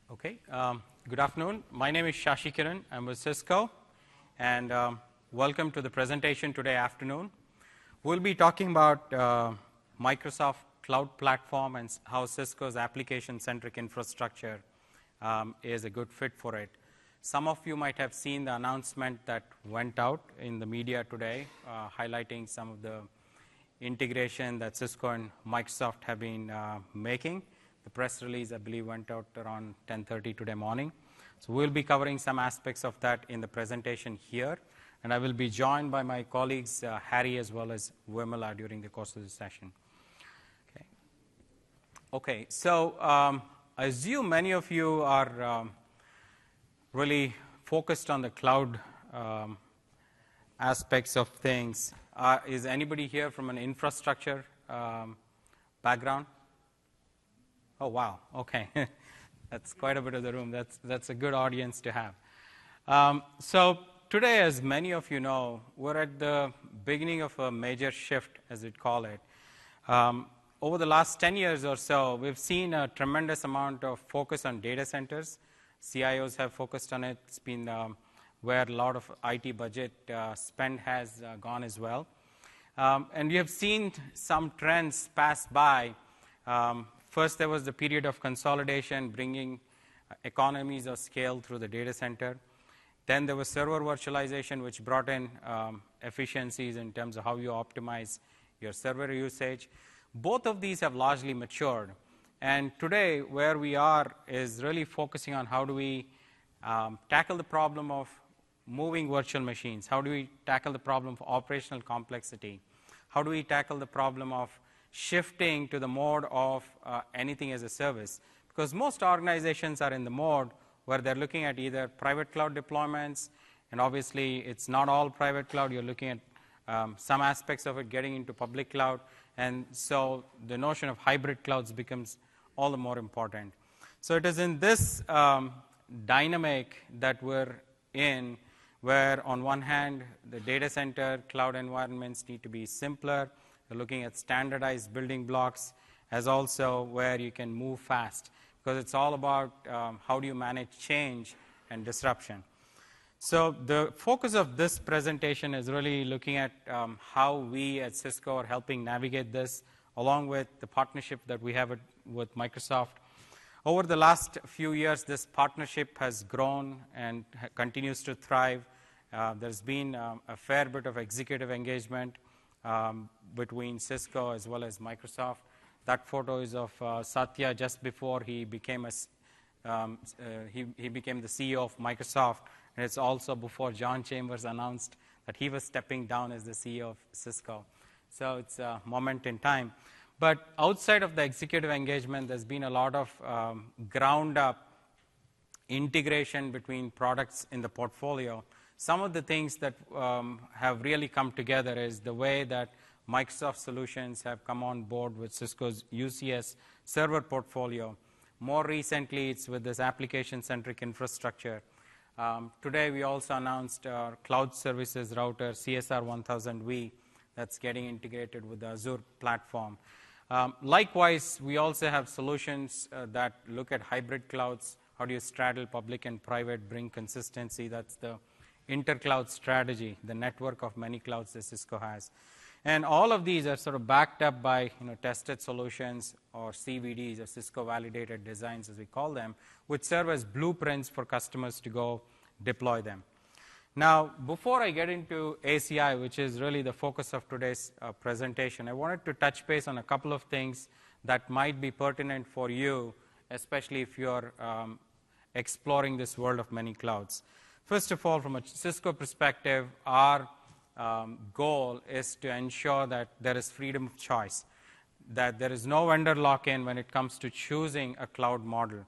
Okay. Good afternoon. My name is Shashi Kiran. I'm with Cisco, and welcome to the presentation today afternoon. We'll be talking about Microsoft Cloud Platform and how Cisco's application-centric infrastructure is a good fit for it. Some of you might have seen the announcement that went out in the media today, highlighting some of the integration that Cisco and Microsoft have been making. The press release, I believe, went out around 10:30 today morning. So we'll be covering some aspects of that in the presentation here. And I will be joined by my colleagues, Harry as well as Wimala, during the course of the session. Okay, so I assume many of you are really focused on the cloud aspects of things. Is anybody here from an infrastructure background? Oh, wow. Okay. That's quite a bit of the room. That's a good audience to have. So today, as many of you know, we're at the beginning of a major shift, as we'd call it. Over the last 10 years or so, we've seen a tremendous amount of focus on data centers. CIOs have focused on it. It's been where a lot of IT budget spend has gone as well. And we have seen some trends pass by. First, there was the period of consolidation, bringing economies of scale through the data center. Then there was server virtualization, which brought in efficiencies in terms of how you optimize your server usage. Both of these have largely matured. And today, where we are is really focusing on how do we tackle the problem of moving virtual machines? How do we tackle the problem of operational complexity? How do we tackle the problem of shifting to the mode of anything as a service? Because most organizations are in the mode where they're looking at either private cloud deployments, and obviously it's not all private cloud. You're looking at some aspects of it getting into public cloud, and so the notion of hybrid clouds becomes all the more important. So it is in this dynamic that we're in, where on one hand, the data center cloud environments need to be simpler. We're looking at standardized building blocks as also where you can move fast, because it's all about how do you manage change and disruption. So the focus of this presentation is really looking at how we at Cisco are helping navigate this, along with the partnership that we have with Microsoft. Over the last few years, this partnership has grown and continues to thrive. There's been a fair bit of executive engagement between Cisco as well as Microsoft. That photo is of Satya just before he became he became the CEO of Microsoft, and it's also before John Chambers announced that he was stepping down as the CEO of Cisco. So it's a moment in time. But outside of the executive engagement, there's been a lot of ground-up integration between products in the portfolio. Some of the things that have really come together is the way that Microsoft solutions have come on board with Cisco's UCS server portfolio. More recently, it's with this application-centric infrastructure. Today, we also announced our cloud services router, CSR 1000V, that's getting integrated with the Azure platform. Likewise, we also have solutions that look at hybrid clouds. How do you straddle public and private, bring consistency? That's the intercloud strategy, the network of many clouds that Cisco has. And all of these are sort of backed up by tested solutions, or CVDs, or Cisco validated designs, as we call them, which serve as blueprints for customers to go deploy them. Now, before I get into ACI, which is really the focus of today's presentation, I wanted to touch base on a couple of things that might be pertinent for you, especially if you're exploring this world of many clouds. First of all, from a Cisco perspective, our goal is to ensure that there is freedom of choice, that there is no vendor lock-in when it comes to choosing a cloud model.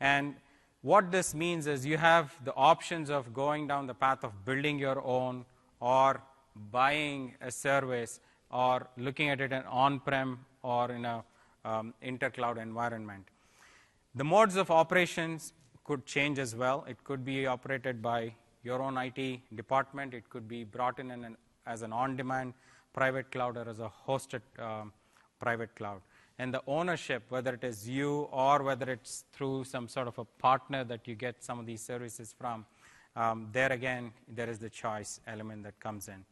And what this means is you have the options of going down the path of building your own, or buying a service, or looking at it in on-prem or in a intercloud environment. The modes of operations could change as well. It could be operated by your own IT department. It could be brought in as an on-demand private cloud or as a hosted private cloud. and the ownership, whether it is you or whether it's through some sort of a partner that you get some of these services from, there again, there is the choice element that comes in.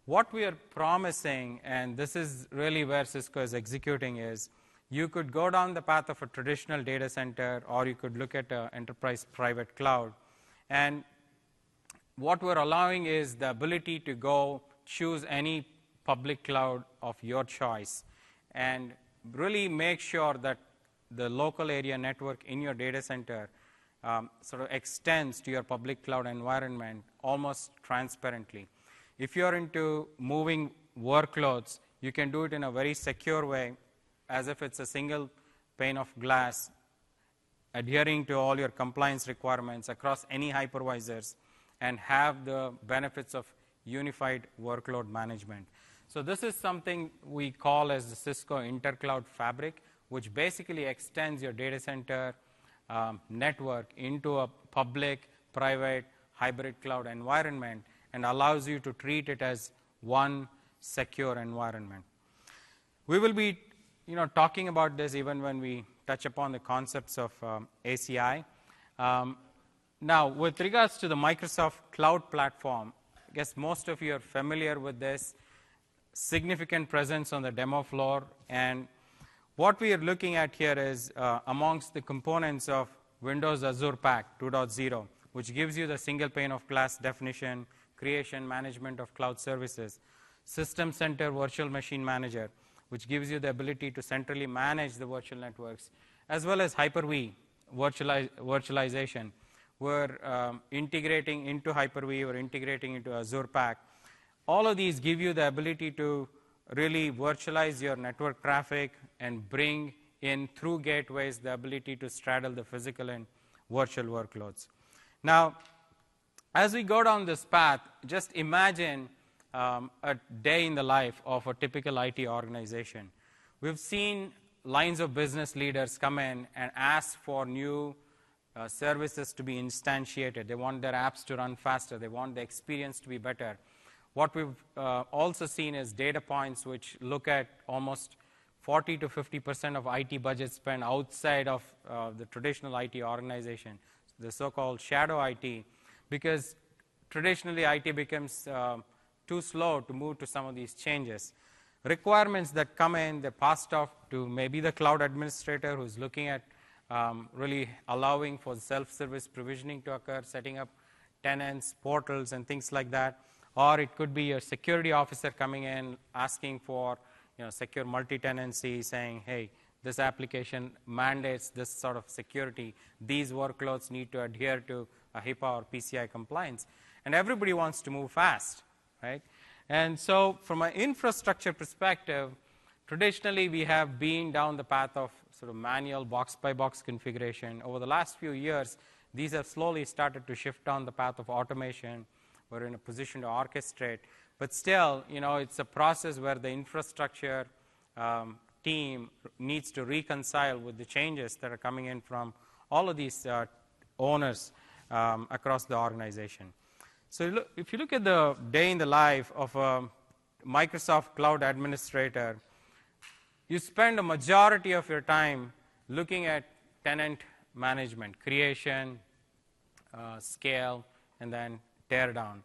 What we are promising, and this is really where Cisco is executing, is you could go down the path of a traditional data center, or you could look at an enterprise private cloud. And what we're allowing is the ability to go choose any public cloud of your choice and really make sure that the local area network in your data center sort of extends to your public cloud environment almost transparently. If you're into moving workloads, you can do it in a very secure way, as if it's a single pane of glass, adhering to all your compliance requirements across any hypervisors, and have the benefits of unified workload management. So this is something we call as the Cisco Intercloud Fabric, which basically extends your data center network into a public, private, hybrid cloud environment, and allows you to treat it as one secure environment. We will be talking about this even when we touch upon the concepts of ACI. Now, with regards to the Microsoft Cloud Platform, I guess most of you are familiar with this. Significant presence on the demo floor. And what we are looking at here is amongst the components of Windows Azure Pack 2.0, which gives you the single pane of glass definition, creation, management of cloud services, System Center Virtual Machine Manager, which gives you the ability to centrally manage the virtual networks, as well as Hyper-V virtualization. We're integrating into Hyper-V, we're integrating into Azure Pack. All of these give you the ability to really virtualize your network traffic and bring in through gateways the ability to straddle the physical and virtual workloads. Now, as we go down this path, just imagine a day in the life of a typical IT organization. We've seen lines of business leaders come in and ask for new services to be instantiated. They want their apps to run faster. They want the experience to be better. What we've also seen is data points which look at almost 40 to 50% of IT budget spent outside of the traditional IT organization, the so-called shadow IT, because traditionally IT becomes too slow to move to some of these changes. Requirements that come in, they're passed off to maybe the cloud administrator who's looking at really allowing for self-service provisioning to occur, setting up tenants, portals, and things like that. Or it could be a security officer coming in asking for secure multi-tenancy, saying, hey, this application mandates this sort of security. These workloads need to adhere to a HIPAA or PCI compliance. And everybody wants to move fast, right? And so from an infrastructure perspective, traditionally we have been down the path of sort of manual box-by-box configuration. Over the last few years, these have slowly started to shift down the path of automation. We're in a position to orchestrate. But still, it's a process where the infrastructure team needs to reconcile with the changes that are coming in from all of these owners across the organization. So if you look at the day in the life of a Microsoft Cloud Administrator, you spend a majority of your time looking at tenant management, creation, scale, and then tear down.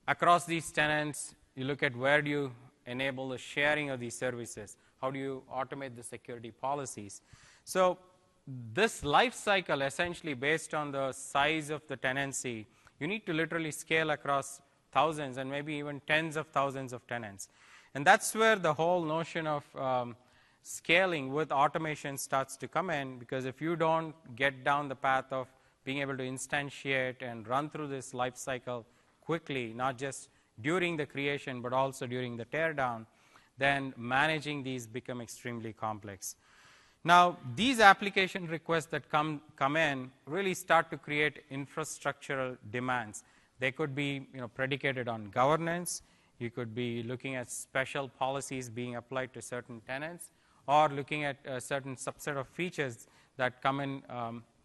Across these tenants, you look at where do you enable the sharing of these services, how do you automate the security policies. So this life cycle, essentially based on the size of the tenancy, you need to literally scale across thousands and maybe even tens of thousands of tenants. And that's where the whole notion of scaling with automation starts to come in, because if you don't get down the path of being able to instantiate and run through this life cycle quickly, not just during the creation but also during the teardown, then managing these become extremely complex. Now, these application requests that come in really start to create infrastructural demands. They could be predicated on governance. You could be looking at special policies being applied to certain tenants, or looking at a certain subset of features that come in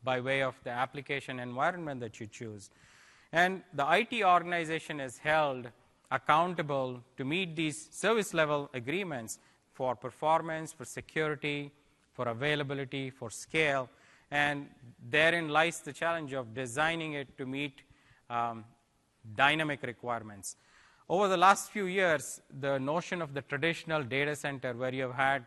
by way of the application environment that you choose. And the IT organization is held accountable to meet these service level agreements for performance, for security, for availability, for scale, and therein lies the challenge of designing it to meet dynamic requirements. Over the last few years, the notion of the traditional data center where you have had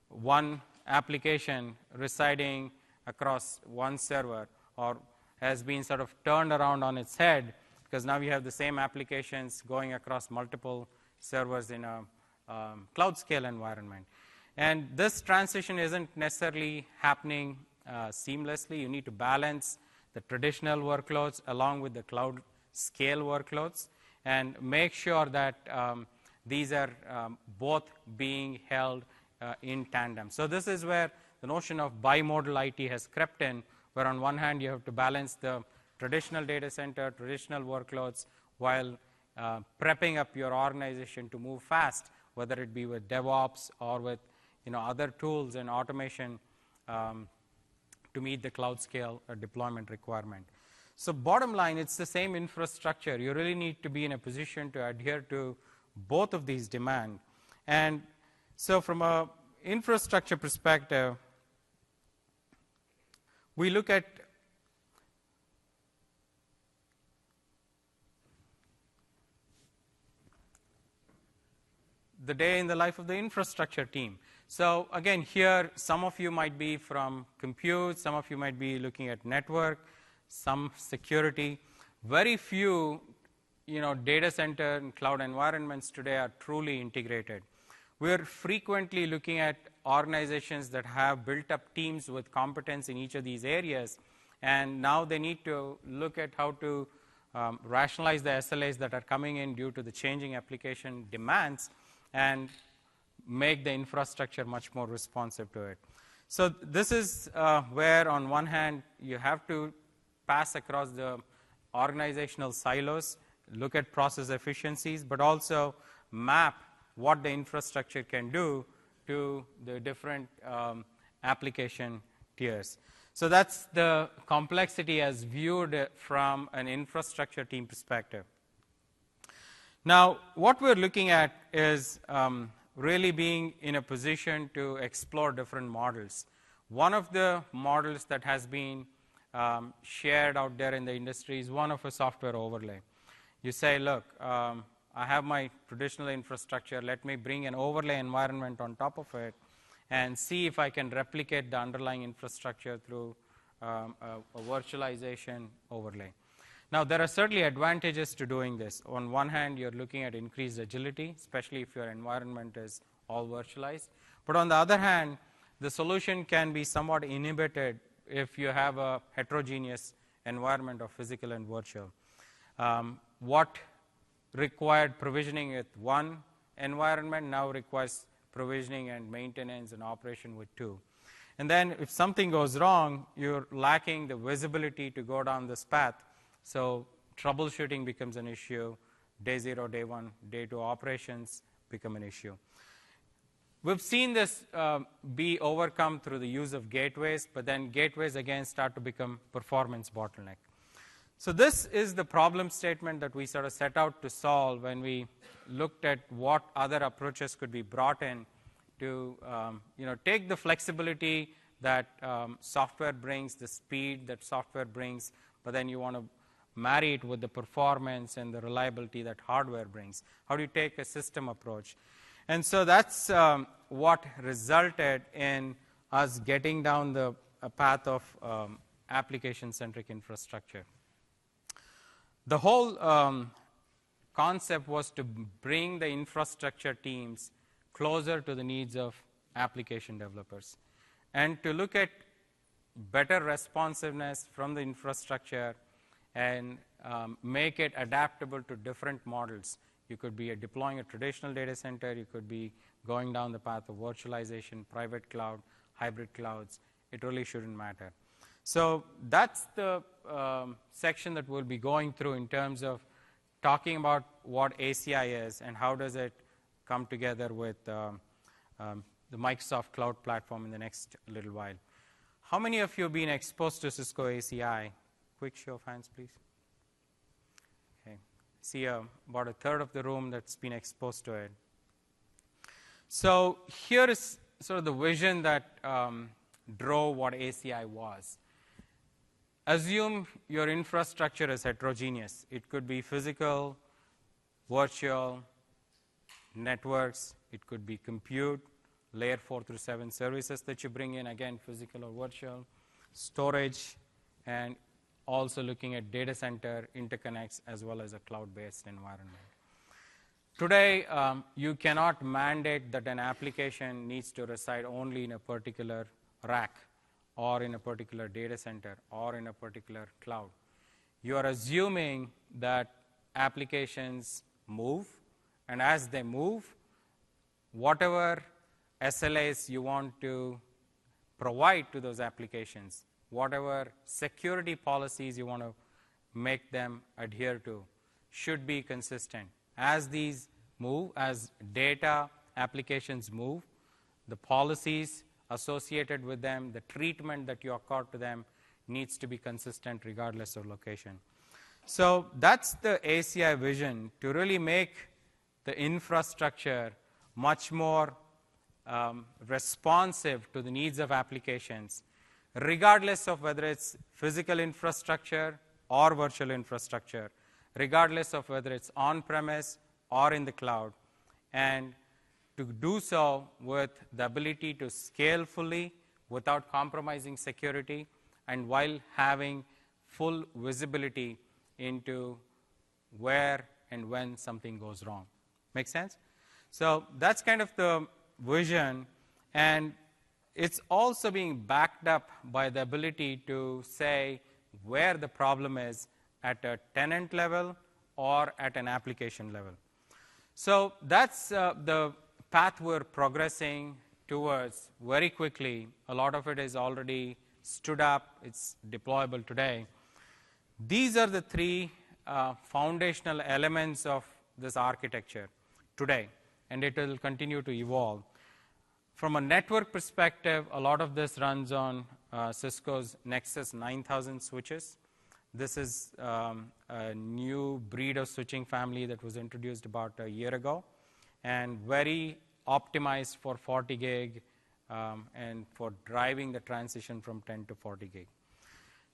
one application residing across one server or has been sort of turned around on its head, because now you have the same applications going across multiple servers in a cloud scale environment. And this transition isn't necessarily happening seamlessly. You need to balance the traditional workloads along with the cloud scale workloads and make sure that these are both being held in tandem. So this is where the notion of bimodal IT has crept in, where on one hand you have to balance the traditional data center, traditional workloads, while prepping up your organization to move fast, whether it be with DevOps or with other tools and automation to meet the cloud scale deployment requirement. So bottom line, it's the same infrastructure. You really need to be in a position to adhere to both of these demands. And so from an infrastructure perspective, we look at the day in the life of the infrastructure team. So again, here, some of you might be from compute, some of you might be looking at network, some security. Very few data center and cloud environments today are truly integrated. We're frequently looking at organizations that have built up teams with competence in each of these areas, and now they need to look at how to rationalize the SLAs that are coming in due to the changing application demands and make the infrastructure much more responsive to it. So this is where, on one hand, you have to pass across the organizational silos, look at process efficiencies, but also map what the infrastructure can do to the different application tiers. So that's the complexity as viewed from an infrastructure team perspective. Now, what we're looking at is really being in a position to explore different models. One of the models that has been shared out there in the industry is one of a software overlay. You say, look, I have my traditional infrastructure, let me bring an overlay environment on top of it and see if I can replicate the underlying infrastructure through a virtualization overlay. Now, there are certainly advantages to doing this. On one hand, you're looking at increased agility, especially if your environment is all virtualized. But on the other hand, the solution can be somewhat inhibited if you have a heterogeneous environment of physical and virtual. What required provisioning with one environment now requires provisioning and maintenance and operation with two. And then if something goes wrong, you're lacking the visibility to go down this path. So troubleshooting becomes an issue. Day 0, day 1, day 2 operations become an issue. We've seen this be overcome through the use of gateways, but then gateways again start to become performance bottleneck. So this is the problem statement that we sort of set out to solve when we looked at what other approaches could be brought in to take the flexibility that software brings, the speed that software brings, but then you want to marry it with the performance and the reliability that hardware brings. How do you take a system approach? And so that's what resulted in us getting down the path of application-centric infrastructure. The whole concept was to bring the infrastructure teams closer to the needs of application developers and to look at better responsiveness from the infrastructure and make it adaptable to different models. You could be deploying a traditional data center. You could be going down the path of virtualization, private cloud, hybrid clouds. It really shouldn't matter. So that's the section that we'll be going through in terms of talking about what ACI is and how does it come together with the Microsoft Cloud Platform in the next little while. How many of you have been exposed to Cisco ACI? Quick show of hands, please. Okay. See about a third of the room that's been exposed to it. So here is sort of the vision that drove what ACI was. Assume your infrastructure is heterogeneous. It could be physical, virtual, networks. It could be compute, layer 4 through 7 services that you bring in, again, physical or virtual, storage, and also looking at data center interconnects as well as a cloud-based environment. Today, you cannot mandate that an application needs to reside only in a particular rack or in a particular data center or in a particular cloud. You are assuming that applications move, and as they move, whatever SLAs you want to provide to those applications, whatever security policies you want to make them adhere to, should be consistent. As these move, as data applications move, the policies associated with them, the treatment that you accord to them needs to be consistent regardless of location. So that's the ACI vision, to really make the infrastructure much more responsive to the needs of applications, regardless of whether it's physical infrastructure or virtual infrastructure, regardless of whether it's on-premise or in the cloud, and to do so with the ability to scale fully without compromising security and while having full visibility into where and when something goes wrong. Make sense? So that's kind of the vision, and it's also being backed up by the ability to say where the problem is at a tenant level or at an application level. So that's the path we're progressing towards very quickly. A lot of it is already stood up. It's deployable today. These are the three foundational elements of this architecture today, and it will continue to evolve. From a network perspective, a lot of this runs on Cisco's Nexus 9000 switches. This is a new breed of switching family that was introduced about a year ago, and very optimized for 40 gig and for driving the transition from 10 to 40 gig.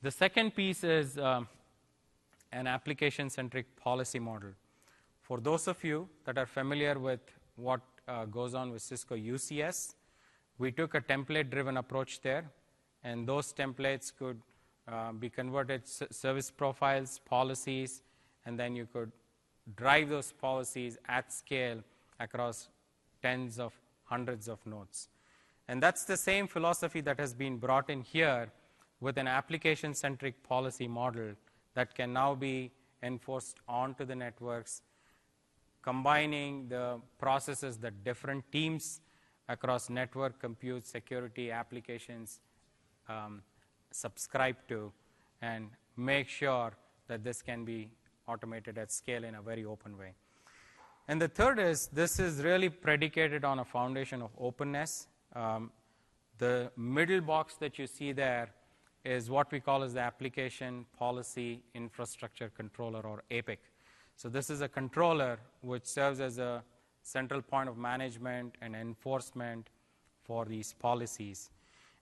The second piece is an application-centric policy model. For those of you that are familiar with what goes on with Cisco UCS, we took a template-driven approach there, and those templates could be converted service profiles, policies, and then you could drive those policies at scale across tens of hundreds of nodes. And that's the same philosophy that has been brought in here with an application-centric policy model that can now be enforced onto the networks, combining the processes that different teams across network, compute, security, applications subscribe to, and make sure that this can be automated at scale in a very open way. And the third is, this is really predicated on a foundation of openness. The middle box that you see there is what we call as the Application Policy Infrastructure Controller, or APIC. So this is a controller which serves as a central point of management and enforcement for these policies.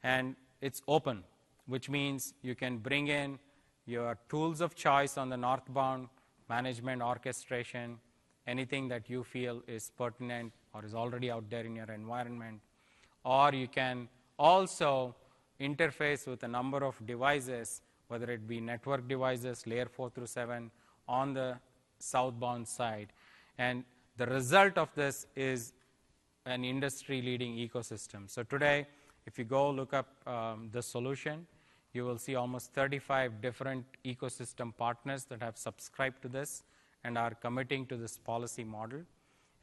And it's open, which means you can bring in your tools of choice on the northbound management orchestration, anything that you feel is pertinent or is already out there in your environment. Or you can also interface with a number of devices, whether it be network devices, layer 4 through 7, on the southbound side. And the result of this is an industry-leading ecosystem. So today, if you go look up the solution, you will see almost 35 different ecosystem partners that have subscribed to this and are committing to this policy model,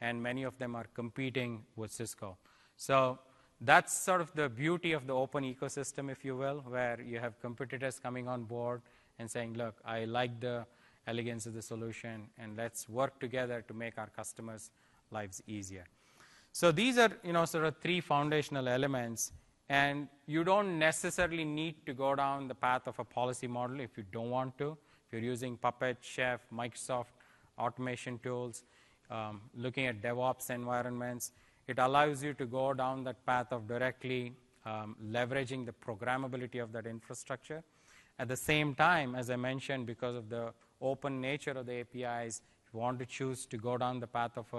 and many of them are competing with Cisco. So that's sort of the beauty of the open ecosystem, if you will, where you have competitors coming on board and saying, look, I like the elegance of the solution, and let's work together to make our customers' lives easier. So these are, sort of three foundational elements, and you don't necessarily need to go down the path of a policy model if you don't want to. If you're using Puppet, Chef, Microsoft automation tools, looking at DevOps environments, It allows you to go down that path of directly leveraging the programmability of that infrastructure. At the same time, as I mentioned, because of the open nature of the APIs, if you want to choose to go down the path of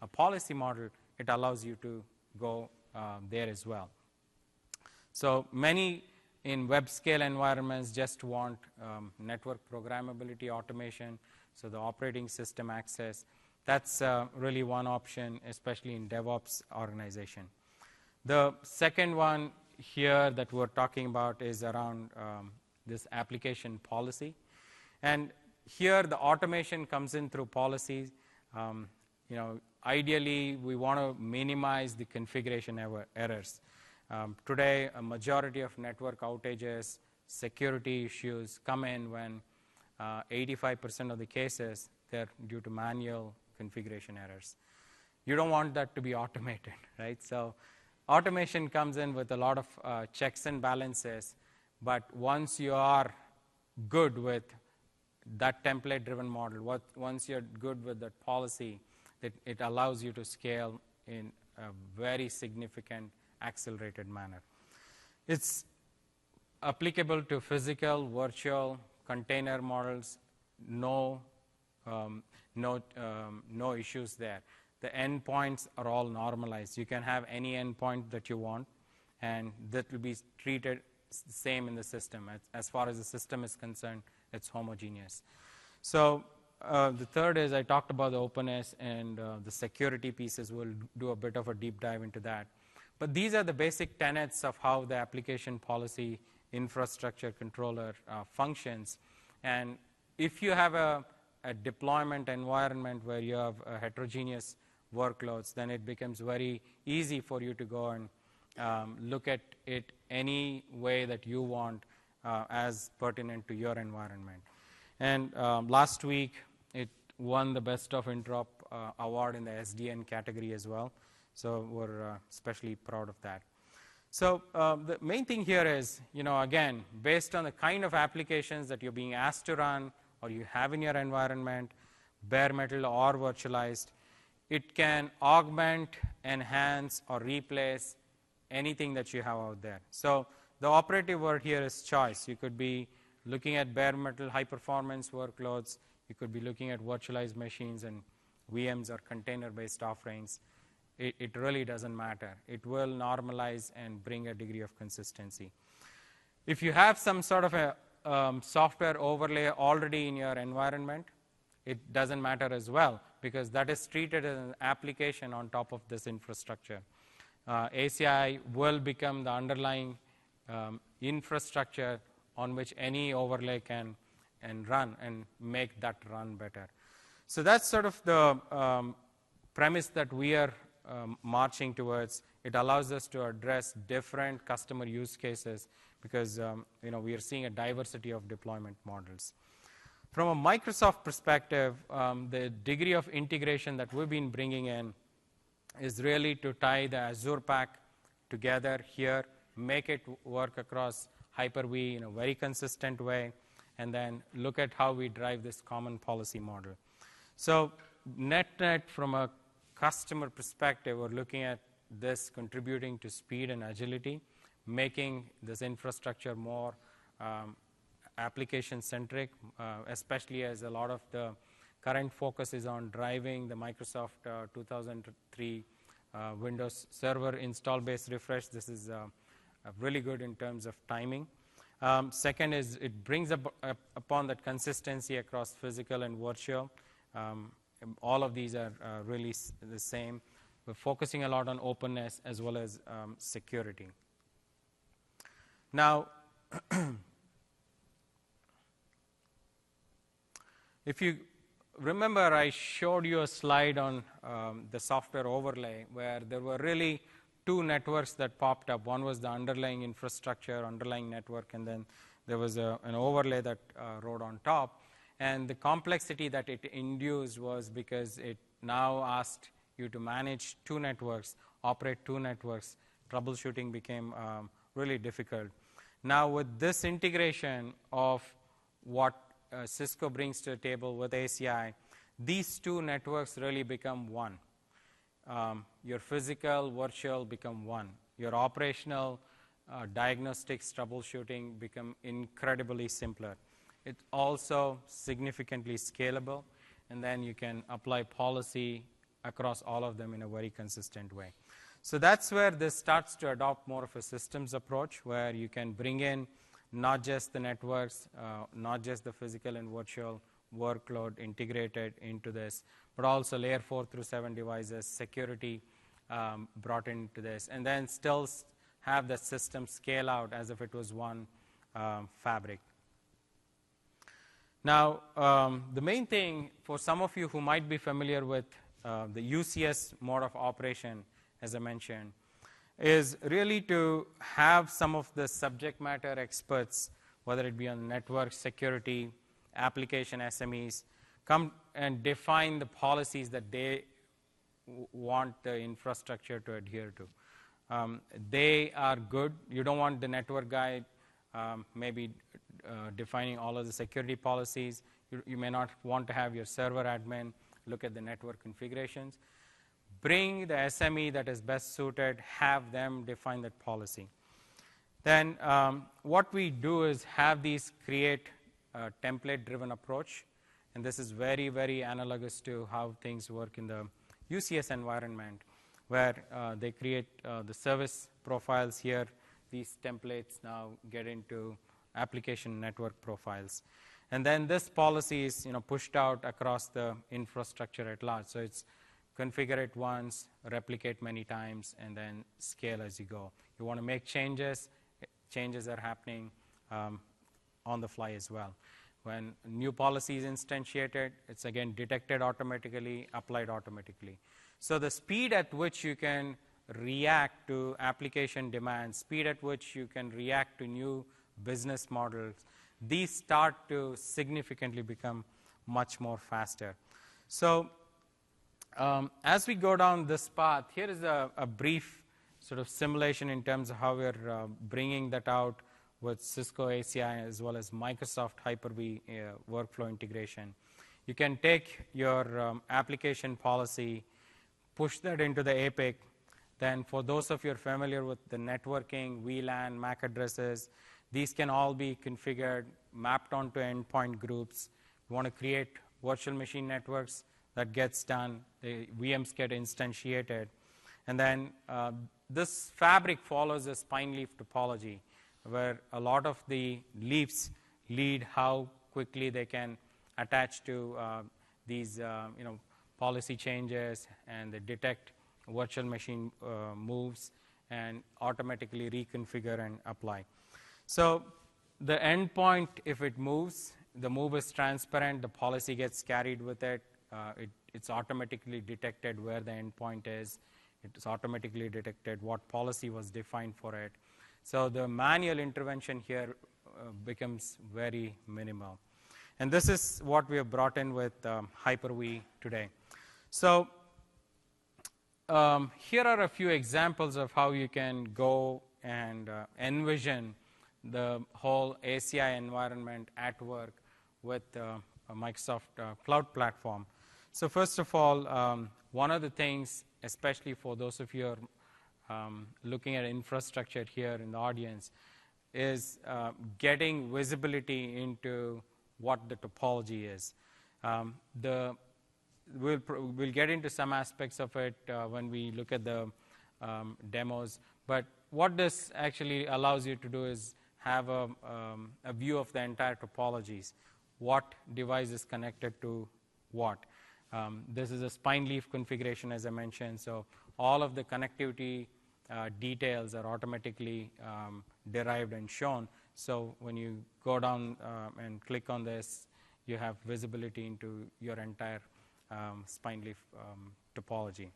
a policy model, it allows you to go there as well. So many in web scale environments just want network programmability automation, so the operating system access. That's really one option, especially in DevOps organization. The second one here that we're talking about is around this application policy. And here the automation comes in through policies. Ideally, we want to minimize the configuration errors. Today, a majority of network outages, security issues come in when 85% of the cases, they're due to manual configuration errors. You don't want that to be automated, right? So automation comes in with a lot of checks and balances, but once you are good with that template-driven model, once you're good with that policy, it allows you to scale in a very significant accelerated manner. It's applicable to physical, virtual, container models, no issues there. The endpoints are all normalized. You can have any endpoint that you want, and that will be treated the same in the system. As far as the system is concerned, it's homogeneous. So the third is I talked about the openness and the security pieces. We'll do a bit of a deep dive into that. But these are the basic tenets of how the application policy infrastructure controller functions. And if you have a deployment environment where you have heterogeneous workloads, then it becomes very easy for you to go and look at it any way that you want as pertinent to your environment. And last week, it won the Best of Interop award in the SDN category as well. So we're especially proud of that. So the main thing here is, again, based on the kind of applications that you're being asked to run or you have in your environment, bare metal or virtualized, it can augment, enhance, or replace anything that you have out there. So the operative word here is choice. You could be looking at bare metal high-performance workloads. You could be looking at virtualized machines and VMs or container-based offerings. It really doesn't matter. It will normalize and bring a degree of consistency. If you have some sort of a software overlay already in your environment, it doesn't matter as well, because that is treated as an application on top of this infrastructure. ACI will become the underlying infrastructure on which any overlay can run and make that run better. So that's sort of the premise that we are marching towards. It allows us to address different customer use cases because we are seeing a diversity of deployment models. From a Microsoft perspective, the degree of integration that we've been bringing in is really to tie the Azure Pack together here, make it work across Hyper-V in a very consistent way, and then look at how we drive this common policy model. So net-net, from a customer perspective, we're looking at this contributing to speed and agility, making this infrastructure more application-centric, especially as a lot of the current focus is on driving the Microsoft 2003 Windows Server install base refresh. This is really good in terms of timing. Second is it brings upon that consistency across physical and virtual. All of these are really the same. We're focusing a lot on openness as well as security. Now, if you remember, I showed you a slide on the software overlay where there were really two networks that popped up. One was the underlying infrastructure, underlying network, and then there was an overlay that rode on top. And the complexity that it induced was because it now asked you to manage two networks, operate two networks. Troubleshooting became really difficult. Now, with this integration of what Cisco brings to the table with ACI, these two networks really become one. your physical, virtual become one. Your operational, diagnostics, troubleshooting become incredibly simpler. It's also significantly scalable, and then you can apply policy across all of them in a very consistent way. So that's where this starts to adopt more of a systems approach, where you can bring in not just the networks, not just the physical and virtual workload integrated into this, but also layer 4 through 7 devices, security brought into this, and then still have the system scale out as if it was one fabric. Now, the main thing for some of you who might be familiar with the UCS mode of operation, as I mentioned, is really to have some of the subject matter experts, whether it be on network security, application SMEs, come and define the policies that they want the infrastructure to adhere to. They are good. You don't want the network guy maybe defining all of the security policies. You may not want to have your server admin look at the network configurations. Bring the SME that is best suited, have them define that policy. Then what we do is have these create a template-driven approach, and this is very, very analogous to how things work in the UCS environment, where they create the service profiles here. These templates now get into application network profiles. And then this policy is pushed out across the infrastructure at large. So it's configure it once, replicate many times, and then scale as you go. You want to make changes. Changes are happening on the fly as well. When new policy is instantiated, it's again detected automatically, applied automatically. So the speed at which you can react to application demands, speed at which you can react to new business models, these start to significantly become much more faster. So as we go down this path, here is a brief sort of simulation in terms of how we're bringing that out with Cisco ACI as well as Microsoft Hyper-V workflow integration. You can take your application policy, push that into the APIC. Then for those of you who are familiar with the networking, VLAN, MAC addresses, these can all be configured, mapped onto endpoint groups. You want to create virtual machine networks, that gets done. The VMs get instantiated. And then this fabric follows a spine leaf topology, where a lot of the leaves lead how quickly they can attach to these policy changes, and they detect virtual machine moves and automatically reconfigure and apply. So the endpoint, if it moves, the move is transparent, the policy gets carried with it. It's automatically detected where the endpoint is. It's automatically detected what policy was defined for it. So the manual intervention here becomes very minimal. And this is what we have brought in with Hyper-V today. So here are a few examples of how you can go and envision the whole ACI environment at work with a Microsoft Cloud Platform. So first of all, one of the things, especially for those of you who are looking at infrastructure here in the audience, is getting visibility into what the topology is. We'll get into some aspects of it when we look at the demos. But what this actually allows you to do is have a view of the entire topologies. What device is connected to what? This is a spine leaf configuration, as I mentioned. So all of the connectivity details are automatically derived and shown. So when you go down and click on this, you have visibility into your entire spine leaf topology.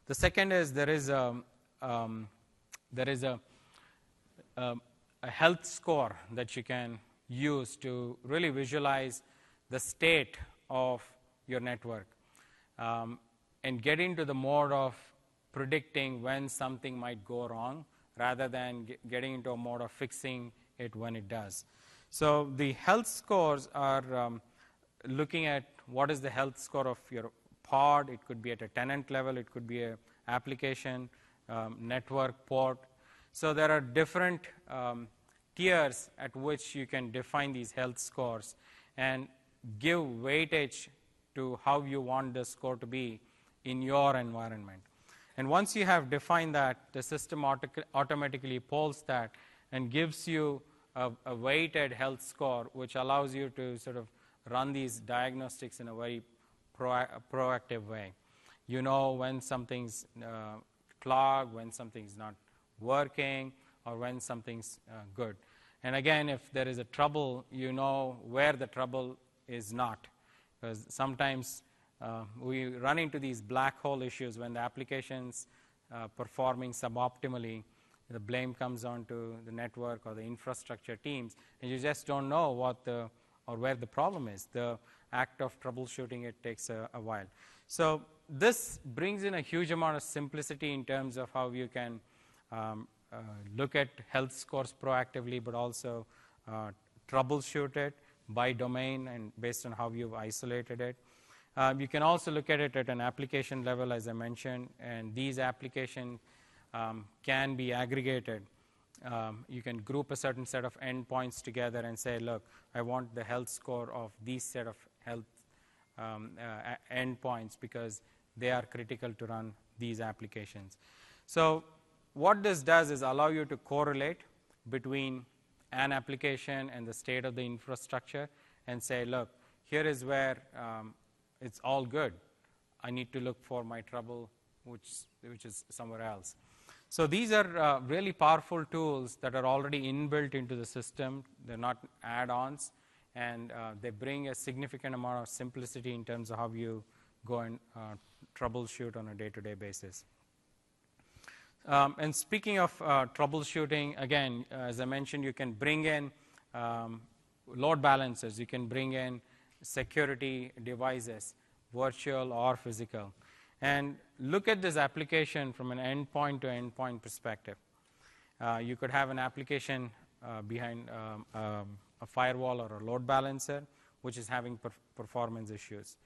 The second is there is a health score that you can use to really visualize the state of your network and get into the mode of predicting when something might go wrong rather than getting into a mode of fixing it when it does. So the health scores are looking at what is the health score of your pod, it could be at a tenant level, it could be an application, network, port. So there are different tiers at which you can define these health scores and give weightage to how you want the score to be in your environment. And once you have defined that, the system automatically polls that and gives you a weighted health score, which allows you to sort of run these diagnostics in a very proactive way. You know when something's clogged, when something's not working, or when something's good. And again, if there is a trouble, you know where the trouble is not. Because sometimes we run into these black hole issues when the application's performing suboptimally. The blame comes on to the network or the infrastructure teams, and you just don't know where the problem is. The act of troubleshooting it takes a while. So this brings in a huge amount of simplicity in terms of how you can look at health scores proactively, but also troubleshoot it by domain and based on how you've isolated it. You can also look at it at an application level, as I mentioned, and these applications can be aggregated. You can group a certain set of endpoints together and say, look, I want the health score of these set of health endpoints because they are critical to run these applications. So what this does is allow you to correlate between an application and the state of the infrastructure and say, look, here is where it's all good. I need to look for my trouble, which is somewhere else. So these are really powerful tools that are already inbuilt into the system. They're not add-ons, and they bring a significant amount of simplicity in terms of how you go and troubleshoot on a day-to-day basis. And speaking of troubleshooting, again, as I mentioned, you can bring in load balancers. You can bring in security devices, virtual or physical. And look at this application from an endpoint to endpoint perspective. You could have an application behind a firewall or a load balancer, which is having performance issues.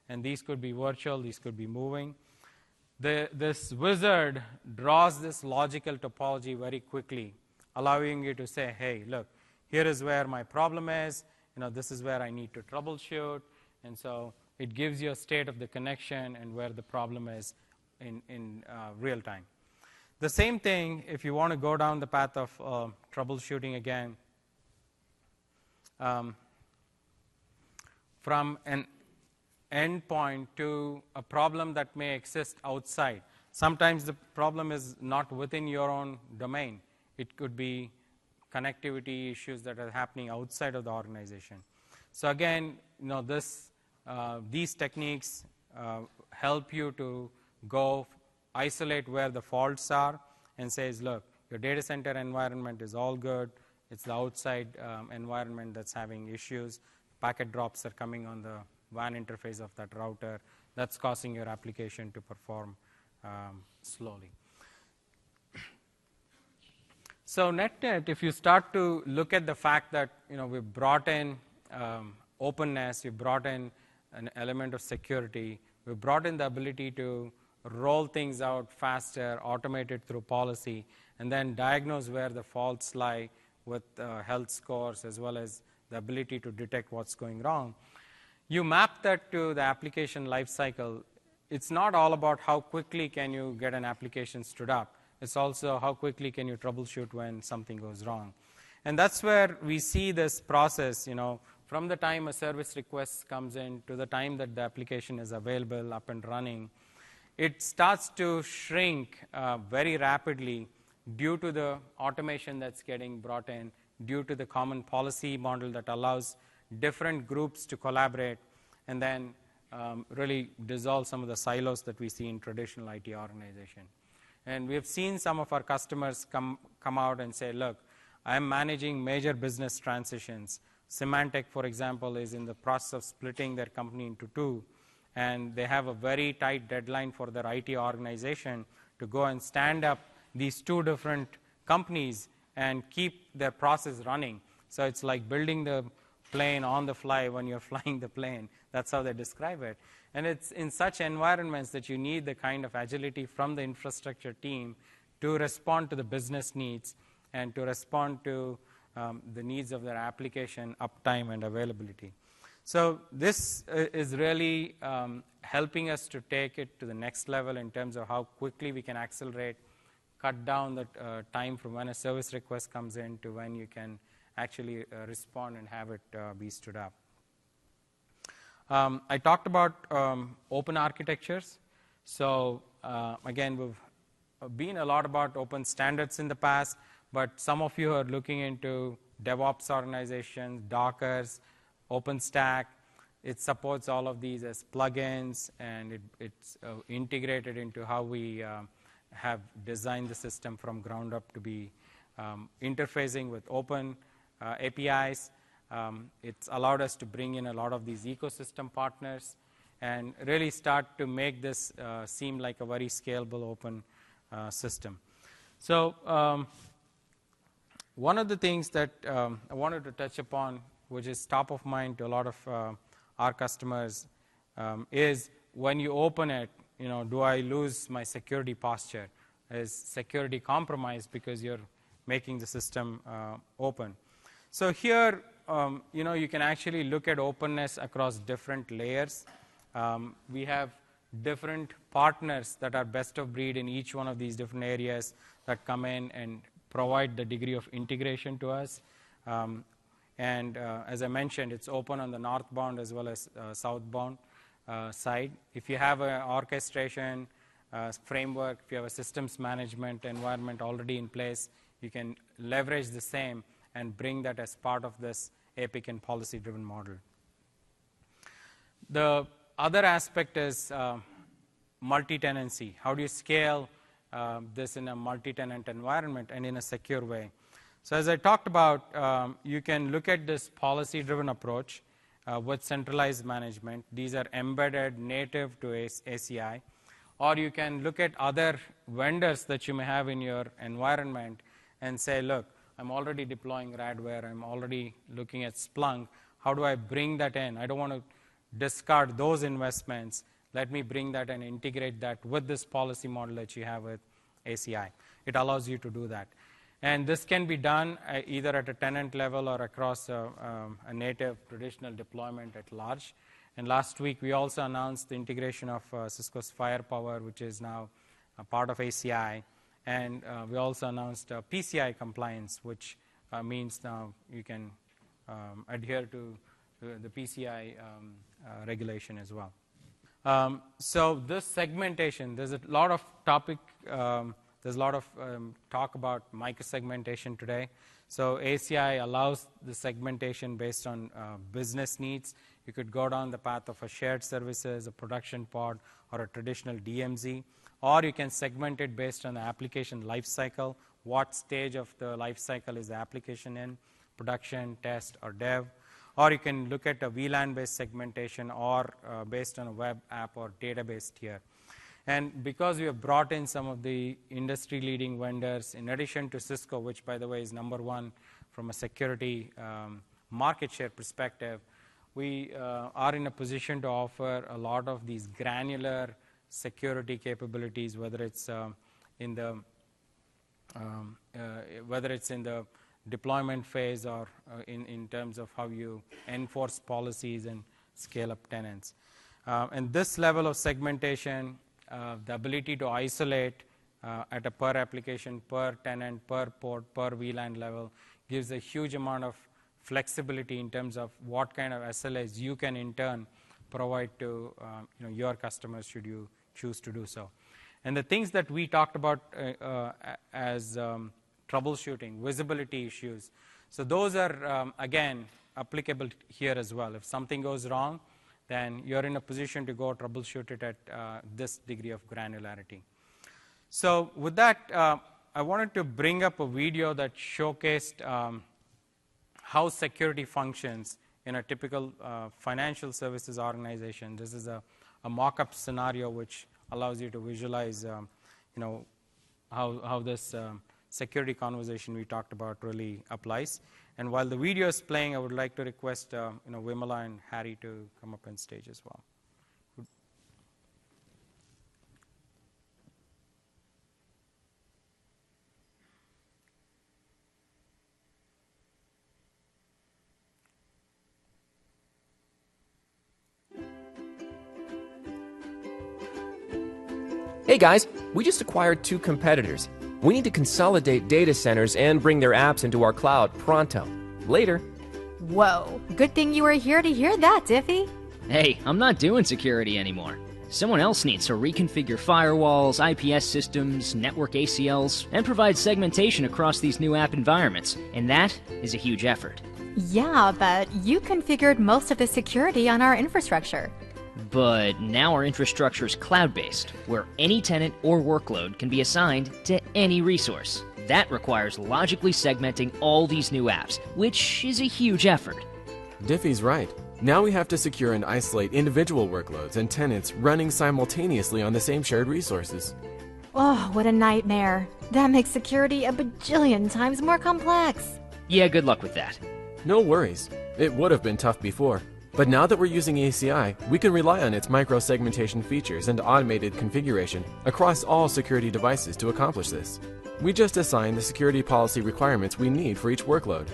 And these could be virtual, these could be moving. This wizard draws this logical topology very quickly, allowing you to say, hey, look, here is where my problem is. This is where I need to troubleshoot. And so it gives you a state of the connection and where the problem is in real time. The same thing, if you want to go down the path of troubleshooting again, from an endpoint to a problem that may exist outside. Sometimes the problem is not within your own domain. It could be connectivity issues that are happening outside of the organization. So again, these techniques help you to go isolate where the faults are and says, look, your data center environment is all good. It's the outside environment that's having issues. Packet drops are coming on the WAN interface of that router. That's causing your application to perform slowly. So net-net, if you start to look at the fact that we've brought in openness, we've brought in an element of security, we've brought in the ability to roll things out faster, automate it through policy, and then diagnose where the faults lie with health scores as well as the ability to detect what's going wrong. You map that to the application lifecycle. It's not all about how quickly can you get an application stood up. It's also how quickly can you troubleshoot when something goes wrong. And that's where we see this process, from the time a service request comes in to the time that the application is available, up and running. It starts to shrink very rapidly due to the automation that's getting brought in, due to the common policy model that allows different groups to collaborate and then really dissolve some of the silos that we see in traditional IT organization. And we have seen some of our customers come out and say, look, I'm managing major business transitions. Symantec, for example, is in the process of splitting their company into two, and they have a very tight deadline for their IT organization to go and stand up these two different companies and keep their process running. So it's like building the plane on the fly when you're flying the plane. That's how they describe it. And it's in such environments that you need the kind of agility from the infrastructure team to respond to the business needs and to respond to the needs of their application, uptime, and availability. So this is really helping us to take it to the next level in terms of how quickly we can accelerate, cut down the time from when a service request comes in to when you can actually respond and have it be stood up. I talked about open architectures. So again, we've been a lot about open standards in the past, but some of you are looking into DevOps organizations, Dockers, OpenStack. It supports all of these as plugins, and it's integrated into how we have designed the system from ground up to be interfacing with open APIs. It's allowed us to bring in a lot of these ecosystem partners and really start to make this seem like a very scalable open system. So one of the things that I wanted to touch upon, which is top of mind to a lot of our customers, is when you open it, do I lose my security posture? Is security compromised because you're making the system open? So here, you can actually look at openness across different layers. We have different partners that are best of breed in each one of these different areas that come in and provide the degree of integration to us. And as I mentioned, it's open on the northbound as well as southbound side. If you have an orchestration framework, if you have a systems management environment already in place, you can leverage the same and bring that as part of this epic and policy-driven model. The other aspect is multi-tenancy. How do you scale this in a multi-tenant environment and in a secure way? So as I talked about, you can look at this policy-driven approach with centralized management. These are embedded native to ACI. Or you can look at other vendors that you may have in your environment and say, look, I'm already deploying Radware. I'm already looking at Splunk. How do I bring that in? I don't want to discard those investments. Let me bring that and integrate that with this policy model that you have with ACI. It allows you to do that. And this can be done either at a tenant level or across a native traditional deployment at large. And last week, we also announced the integration of Cisco's Firepower, which is now a part of ACI. And we also announced PCI compliance, which means now you can adhere to the PCI regulation as well. So this segmentation, there's a lot of topic, there's a lot of talk about microsegmentation today. So ACI allows the segmentation based on business needs. You could go down the path of a shared services, a production pod, or a traditional DMZ. Or you can segment it based on the application lifecycle. What stage of the lifecycle is the application in, production, test, or dev. Or you can look at a VLAN-based segmentation or based on a web app or database tier. And because we have brought in some of the industry-leading vendors, in addition to Cisco, which, by the way, is #1 from a security market share perspective, we are in a position to offer a lot of these granular security capabilities, whether it's in the deployment phase or in terms of how you enforce policies and scale up tenants. And this level of segmentation, the ability to isolate at a per application, per tenant, per port, per VLAN level gives a huge amount of flexibility in terms of what kind of SLAs you can in turn provide to your customers should you choose to do so. And the things that we talked about as troubleshooting, visibility issues. So those are, again, applicable here as well. If something goes wrong, then you're in a position to go troubleshoot it at this degree of granularity. So with that, I wanted to bring up a video that showcased how security functions in a typical financial services organization. This is a mock-up scenario which allows you to visualize how this security conversation we talked about really applies. And while the video is playing, I would like to request Wimala and Harry to come up on stage as well. Hey guys, we just acquired 2 competitors. We need to consolidate data centers and bring their apps into our cloud pronto. Later. Whoa, good thing you were here to hear that, Diffie. Hey, I'm not doing security anymore. Someone else needs to reconfigure firewalls, IPS systems, network ACLs, and provide segmentation across these new app environments, and that is a huge effort. Yeah, but you configured most of the security on our infrastructure. But now our infrastructure is cloud-based, where any tenant or workload can be assigned to any resource. That requires logically segmenting all these new apps, which is a huge effort. Diffie's right. Now we have to secure and isolate individual workloads and tenants running simultaneously on the same shared resources. Oh, what a nightmare. That makes security a bajillion times more complex. Yeah, good luck with that. No worries. It would have been tough before. But now that we're using ACI, we can rely on its micro-segmentation features and automated configuration across all security devices to accomplish this. We just assign the security policy requirements we need for each workload.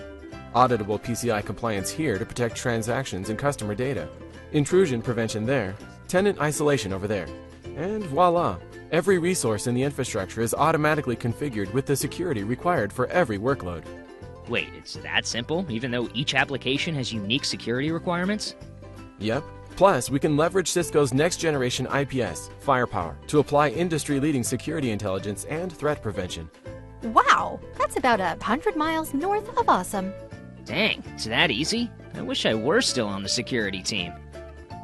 Auditable PCI compliance here to protect transactions and customer data. Intrusion prevention there. Tenant isolation over there. And voila! Every resource in the infrastructure is automatically configured with the security required for every workload. Wait, it's that simple, even though each application has unique security requirements? Yep. Plus, we can leverage Cisco's next-generation IPS, firepower, to apply industry-leading security intelligence and threat prevention. Wow, that's about 100 miles north of awesome. Dang, it's that easy? I wish I were still on the security team.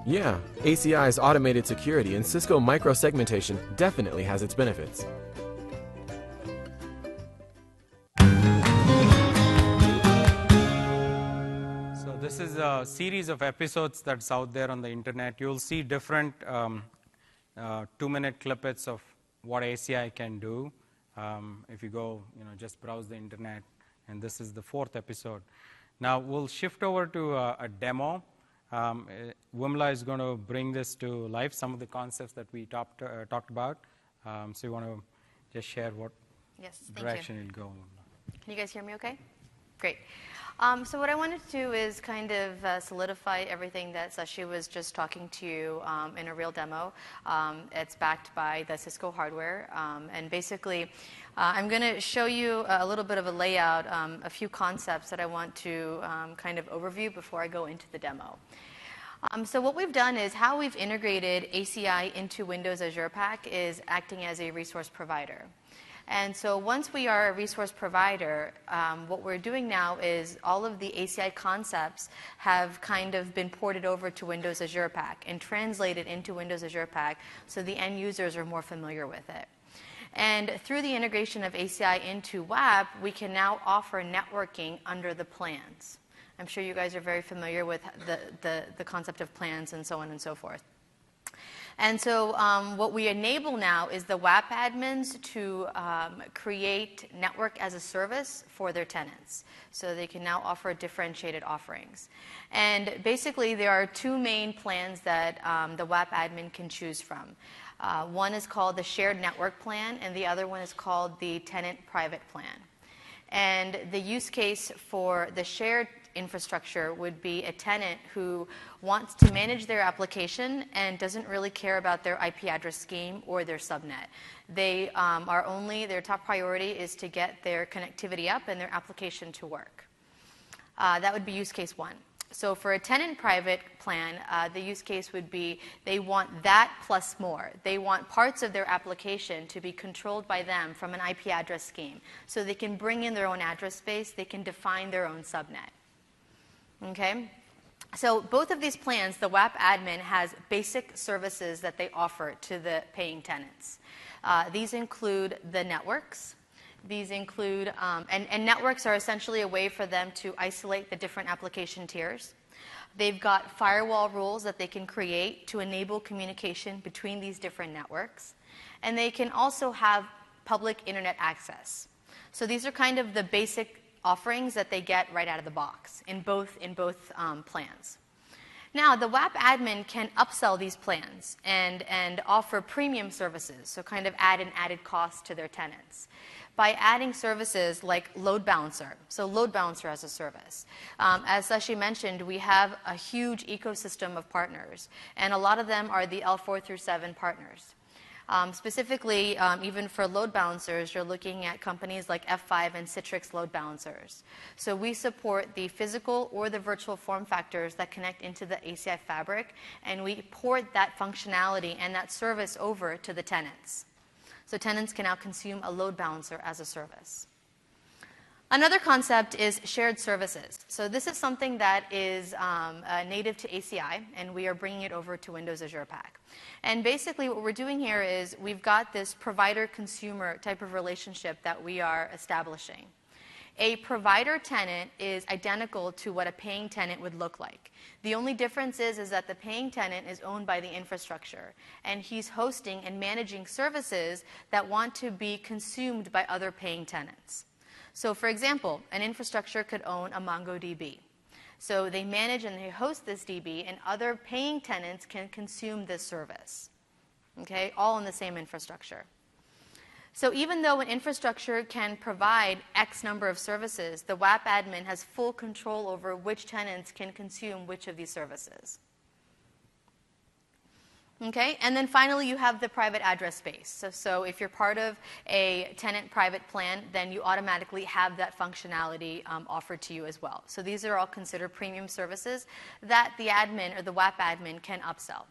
Yeah, ACI's automated security and Cisco micro-segmentation definitely has its benefits. This is a series of episodes that's out there on the internet. You'll see different 2-minute clippets of what ACI can do. If you go, just browse the internet, and this is the 4th episode. Now we'll shift over to a demo. Wimala is going to bring this to life, some of the concepts that we talked about. So you want to just share what direction it'll go. Can you guys hear me okay? Great. So what I wanted to do is kind of solidify everything that Sashi was just talking to you in a real demo. It's backed by the Cisco hardware. And basically, I'm going to show you a little bit of a layout, a few concepts that I want to kind of overview before I go into the demo. So what we've done is how we've integrated ACI into Windows Azure Pack is acting as a resource provider. And so once we are a resource provider, what we're doing now is all of the ACI concepts have kind of been ported over to Windows Azure Pack and translated into Windows Azure Pack so the end users are more familiar with it. And through the integration of ACI into WAP, we can now offer networking under the plans. I'm sure you guys are very familiar with the concept of plans and so on and so forth. And so what we enable now is the WAP admins to create network as a service for their tenants. So they can now offer differentiated offerings. And basically, there are 2 main plans that the WAP admin can choose from. One is called the shared network plan, and the other one is called the tenant private plan. And the use case for the shared infrastructure would be a tenant who wants to manage their application and doesn't really care about their IP address scheme or their subnet. They their top priority is to get their connectivity up and their application to work. That would be use case 1. So for a tenant private plan, the use case would be they want that plus more. They want parts of their application to be controlled by them from an IP address scheme. So they can bring in their own address space. They can define their own subnet. Okay? So both of these plans, the WAP admin has basic services that they offer to the paying tenants. These include the networks. These include, and networks are essentially a way for them to isolate the different application tiers. They've got firewall rules that they can create to enable communication between these different networks. And they can also have public internet access. So these are kind of the basic offerings that they get right out of the box in both plans. Now, the WAP admin can upsell these plans and offer premium services, so kind of add an added cost to their tenants by adding services like load balancer, so load balancer as a service. As Sashi mentioned, we have a huge ecosystem of partners, and a lot of them are the L4 through 7 partners. Specifically, even for load balancers, you're looking at companies like F5 and Citrix load balancers. So we support the physical or the virtual form factors that connect into the ACI fabric, and we port that functionality and that service over to the tenants. So tenants can now consume a load balancer as a service. Another concept is shared services. So this is something that is native to ACI, and we are bringing it over to Windows Azure Pack. And basically what we're doing here is we've got this provider-consumer type of relationship that we are establishing. A provider tenant is identical to what a paying tenant would look like. The only difference is that the paying tenant is owned by the infrastructure, and he's hosting and managing services that want to be consumed by other paying tenants. So for example, an infrastructure could own a MongoDB. So they manage and they host this DB, and other paying tenants can consume this service, okay, all in the same infrastructure. So even though an infrastructure can provide X number of services, the WAP admin has full control over which tenants can consume which of these services. Okay, and then finally you have the private address space. So if you're part of a tenant private plan, then you automatically have that functionality offered to you as well. So these are all considered premium services that the admin or the WAP admin can upsell.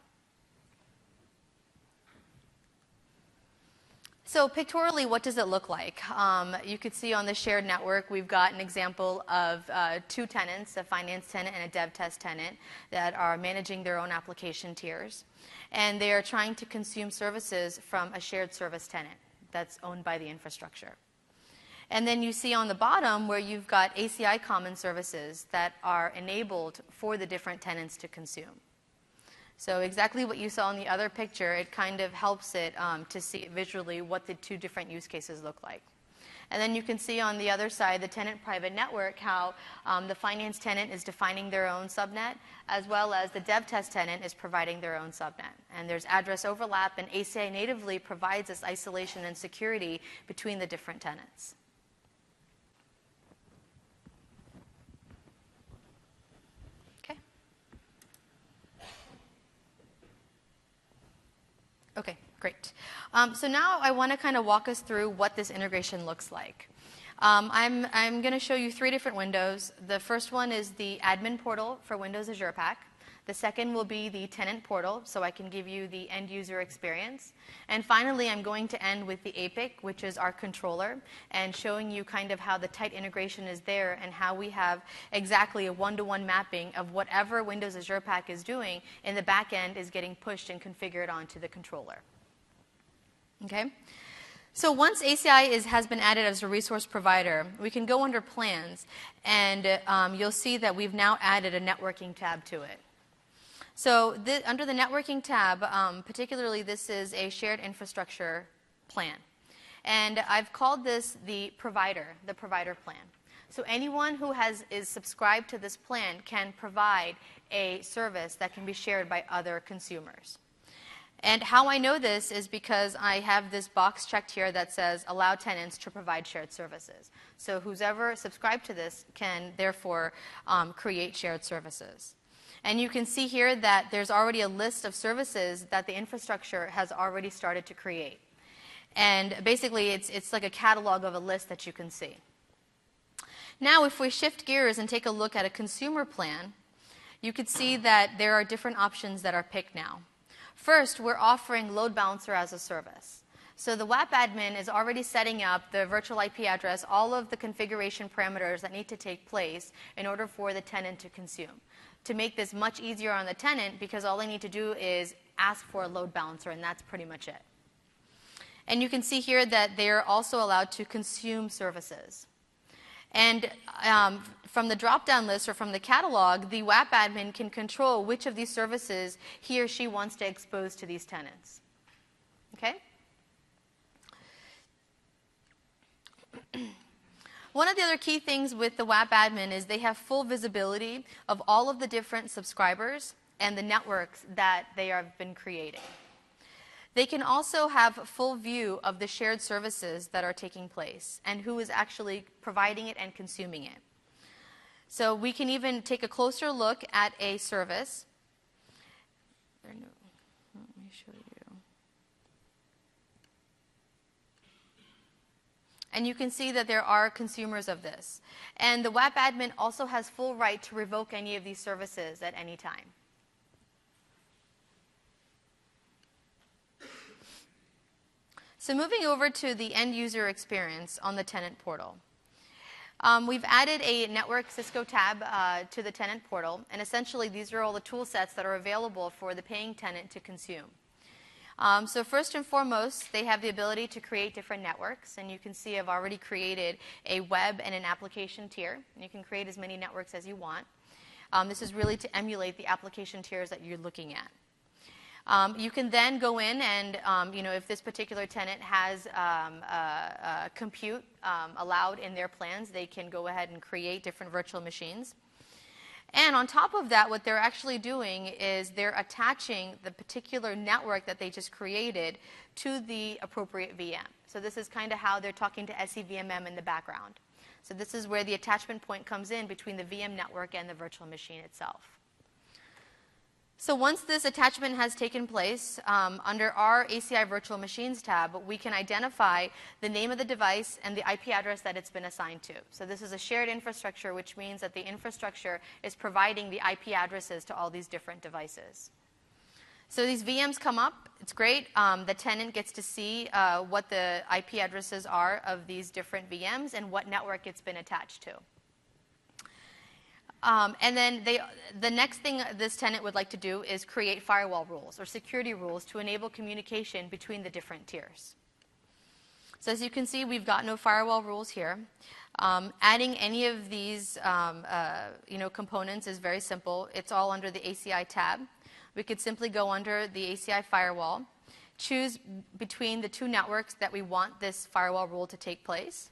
So pictorially, what does it look like? You could see on the shared network, we've got an example of 2 tenants, a finance tenant and a dev test tenant, that are managing their own application tiers. And they are trying to consume services from a shared service tenant that's owned by the infrastructure. And then you see on the bottom where you've got ACI common services that are enabled for the different tenants to consume. So exactly what you saw in the other picture, it kind of helps it to see visually what the 2 different use cases look like. And then you can see on the other side, the tenant private network, how the finance tenant is defining their own subnet, as well as the dev test tenant is providing their own subnet. And there's address overlap, and ACI natively provides this isolation and security between the different tenants. Okay, great. So now I want to kind of walk us through what this integration looks like. I'm going to show you 3 different windows. The first one is the admin portal for Windows Azure Pack. The second will be the tenant portal, so I can give you the end user experience. And finally, I'm going to end with the APIC, which is our controller, and showing you kind of how the tight integration is there and how we have exactly a one-to-one mapping of whatever Windows Azure Pack is doing in the back end is getting pushed and configured onto the controller. Okay? So once ACI has been added as a resource provider, we can go under plans, and you'll see that we've now added a networking tab to it. So under the networking tab, particularly this is a shared infrastructure plan. And I've called this the provider plan. So anyone who is subscribed to this plan can provide a service that can be shared by other consumers. And how I know this is because I have this box checked here that says allow tenants to provide shared services. So who's ever subscribed to this can therefore create shared services. And you can see here that there's already a list of services that the infrastructure has already started to create. And basically, it's like a catalog of a list that you can see. Now, if we shift gears and take a look at a consumer plan, you could see that there are different options that are picked now. First, we're offering load balancer as a service. So the WAP admin is already setting up the virtual IP address, all of the configuration parameters that need to take place in order for the tenant to consume. To make this much easier on the tenant, because all they need to do is ask for a load balancer, and that's pretty much it. And you can see here that they're also allowed to consume services. And from the drop-down list or from the catalog, the WAP admin can control which of these services he or she wants to expose to these tenants. Okay? One of the other key things with the WAP admin is they have full visibility of all of the different subscribers and the networks that they have been creating. They can also have full view of the shared services that are taking place and who is actually providing it and consuming it. So we can even take a closer look at a service. Let me show you. And you can see that there are consumers of this. And the WAP admin also has full right to revoke any of these services at any time. So moving over to the end user experience on the tenant portal. We've added a network Cisco tab to the tenant portal, and essentially these are all the tool sets that are available for the paying tenant to consume. So first and foremost, they have the ability to create different networks, and you can see I've already created a web and an application tier. And you can create as many networks as you want. This is really to emulate the application tiers that you're looking at. You can then go in and, if this particular tenant has compute allowed in their plans, they can go ahead and create different virtual machines. And on top of that, what they're actually doing is they're attaching the particular network that they just created to the appropriate VM. So this is kind of how they're talking to SCVMM in the background. So this is where the attachment point comes in between the VM network and the virtual machine itself. So once this attachment has taken place, under our ACI Virtual Machines tab, we can identify the name of the device and the IP address that it's been assigned to. So this is a shared infrastructure, which means that the infrastructure is providing the IP addresses to all these different devices. So these VMs come up. It's great. The tenant gets to see what the IP addresses are of these different VMs and what network it's been attached to. And then the next thing this tenant would like to do is create firewall rules or security rules to enable communication between the different tiers. So as you can see, we've got no firewall rules here. Adding any of these components is very simple. It's all under the ACI tab. We could simply go under the ACI firewall, choose between the two networks that we want this firewall rule to take place.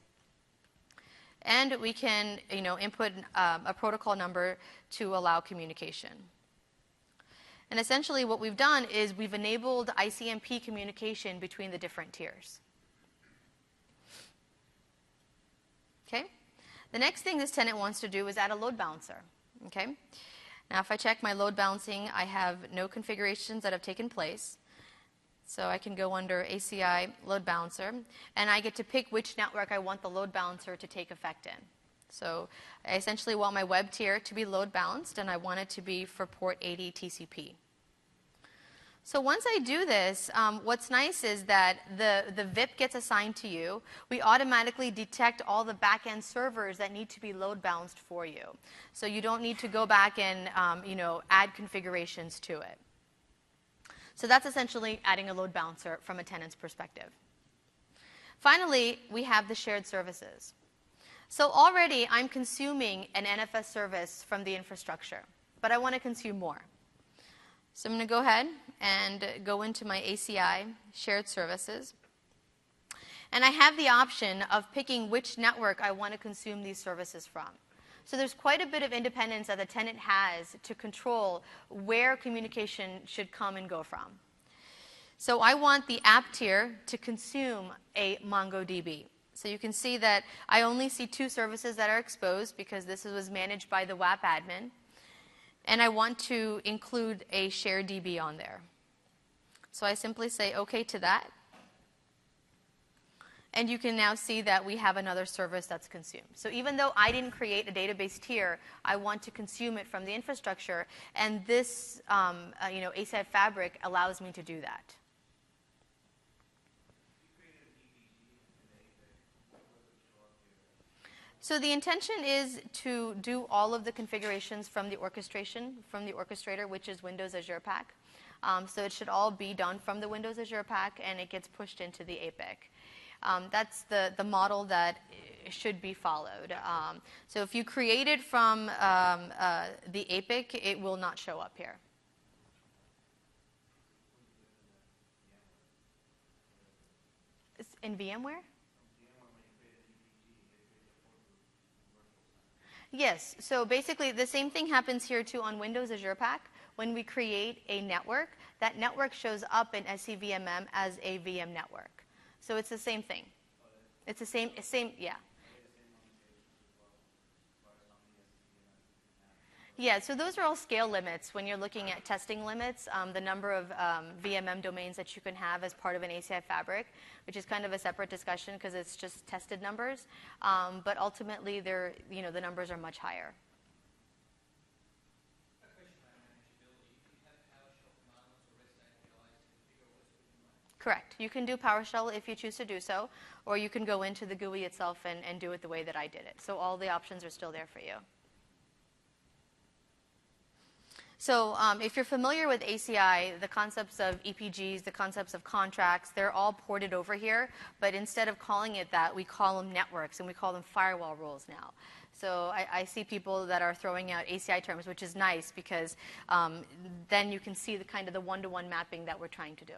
And we can input a protocol number to allow communication. And essentially what we've done is we've enabled ICMP communication between the different tiers. Okay? The next thing this tenant wants to do is add a load balancer. Okay? Now if I check my load balancing, I have no configurations that have taken place. So I can go under ACI load balancer, and I get to pick which network I want the load balancer to take effect in. So I essentially want my web tier to be load balanced, and I want it to be for port 80 TCP. So once I do this, what's nice is that the VIP gets assigned to you. We automatically detect all the back-end servers that need to be load balanced for you. So you don't need to go back and add configurations to it. So that's essentially adding a load balancer from a tenant's perspective. Finally, we have the shared services. So already I'm consuming an NFS service from the infrastructure, but I want to consume more. So I'm going to go ahead and go into my ACI shared services. And I have the option of picking which network I want to consume these services from. So there's quite a bit of independence that the tenant has to control where communication should come and go from. So I want the app tier to consume a MongoDB. So you can see that I only see 2 services that are exposed because this was managed by the WAP admin. And I want to include a shared DB on there. So I simply say OK to that. And you can now see that we have another service that's consumed. So even though I didn't create a database tier, I want to consume it from the infrastructure. And this ACI Fabric allows me to do that. So the intention is to do all of the configurations from the orchestration, from the orchestrator, which is Windows Azure Pack. So it should all be done from the Windows Azure Pack, and it gets pushed into the APIC. That's the model that should be followed. So if you create it from the APIC, it will not show up here. It's in VMware? Yes. So basically, the same thing happens here too on Windows Azure Pack. When we create a network, that network shows up in SCVMM as a VM network. So it's the same thing. It's the same, yeah. Yeah, so those are all scale limits when you're looking at testing limits, the number of VMM domains that you can have as part of an ACI fabric, which is kind of a separate discussion because it's just tested numbers. But ultimately, the numbers are much higher. Correct. You can do PowerShell if you choose to do so, or you can go into the GUI itself and do it the way that I did it. So all the options are still there for you. So if you're familiar with ACI, the concepts of EPGs, the concepts of contracts, they're all ported over here. But instead of calling it that, we call them networks, and we call them firewall rules now. So I see people that are throwing out ACI terms, which is nice because then you can see the kind of the one-to-one mapping that we're trying to do.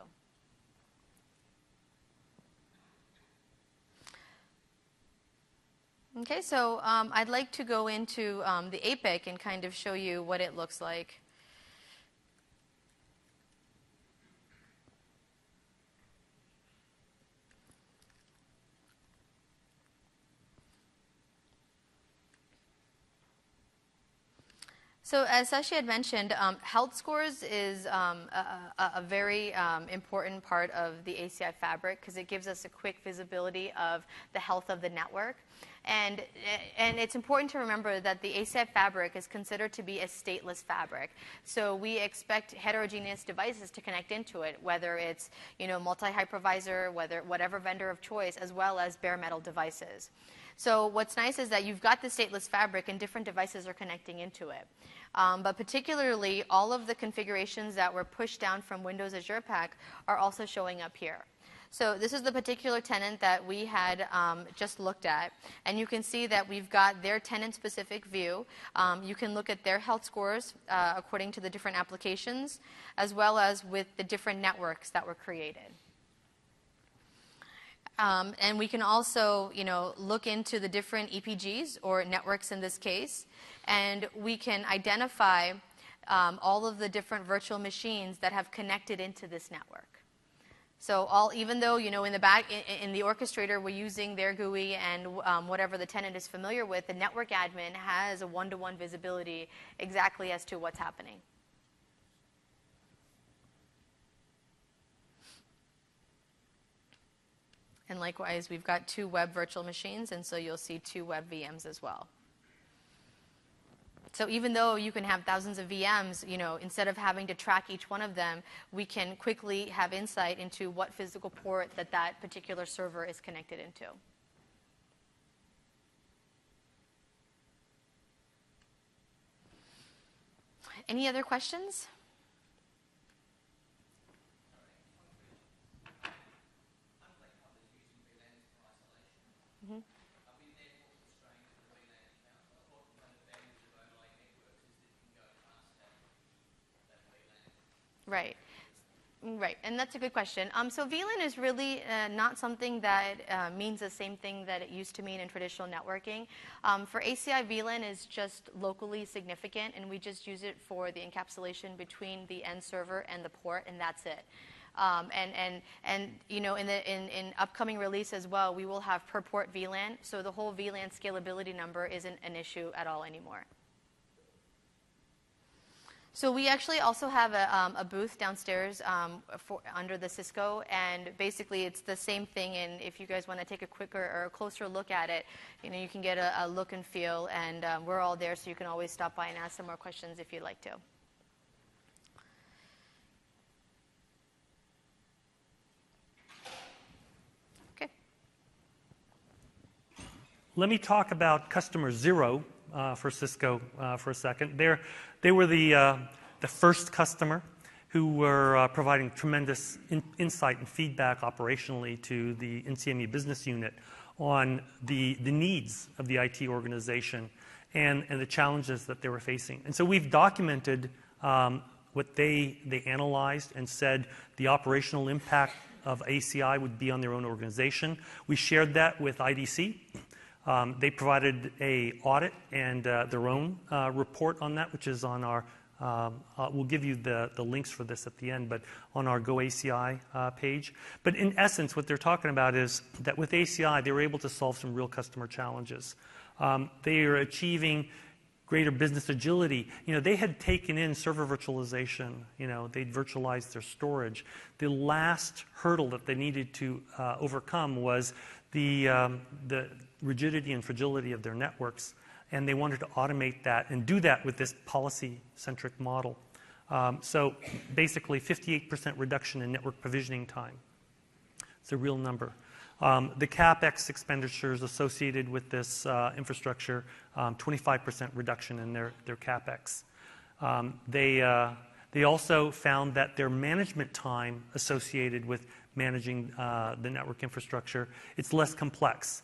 Okay, so I'd like to go into the APIC and kind of show you what it looks like. So as Sashi had mentioned, health scores is a very important part of the ACI fabric because it gives us a quick visibility of the health of the network. And it's important to remember that the ACI fabric is considered to be a stateless fabric. So we expect heterogeneous devices to connect into it, whether it's multi-hypervisor, whatever vendor of choice, as well as bare metal devices. So what's nice is that you've got the stateless fabric and different devices are connecting into it. But particularly, all of the configurations that were pushed down from Windows Azure Pack are also showing up here. So this is the particular tenant that we had just looked at. And you can see that we've got their tenant-specific view. You can look at their health scores according to the different applications, as well as with the different networks that were created. And we can also, look into the different EPGs, or networks in this case, and we can identify all of the different virtual machines that have connected into this network. So even though, in the back, in the orchestrator, we're using their GUI and whatever the tenant is familiar with, the network admin has a one-to-one visibility exactly as to what's happening. And likewise, we've got 2 web virtual machines, and so you'll see 2 web VMs as well. So even though you can have thousands of VMs, instead of having to track each one of them, we can quickly have insight into what physical port that particular server is connected into. Any other questions? Right. Right, and that's a good question. So VLAN is really not something that means the same thing that it used to mean in traditional networking. For ACI, VLAN is just locally significant, and we just use it for the encapsulation between the end server and the port, and that's it. In upcoming release as well, we will have per port VLAN, so the whole VLAN scalability number isn't an issue at all anymore. So we actually also have a booth downstairs under the Cisco, and basically it's the same thing. And if you guys want to take a quicker or a closer look at it, you can get a look and feel, and we're all there, so you can always stop by and ask some more questions if you'd like to. Okay. Let me talk about customer 0 for Cisco for a second. They were the first customer who were providing tremendous insight and feedback operationally to the NCME business unit on the needs of the IT organization and the challenges that they were facing. And so we've documented what they analyzed and said the operational impact of ACI would be on their own organization. We shared that with IDC. They provided a audit and their own report on that, which is on our, we'll give you the links for this at the end, but on our Go ACI page. But in essence, what they're talking about is that with ACI, they were able to solve some real customer challenges. They are achieving greater business agility. They had taken in server virtualization. They'd virtualized their storage. The last hurdle that they needed to overcome was the rigidity and fragility of their networks, and they wanted to automate that and do that with this policy-centric model. So basically, 58% reduction in network provisioning time. It's a real number. The CapEx expenditures associated with this infrastructure, 25% reduction in their CapEx. They also found that their management time associated with managing the network infrastructure, it's less complex.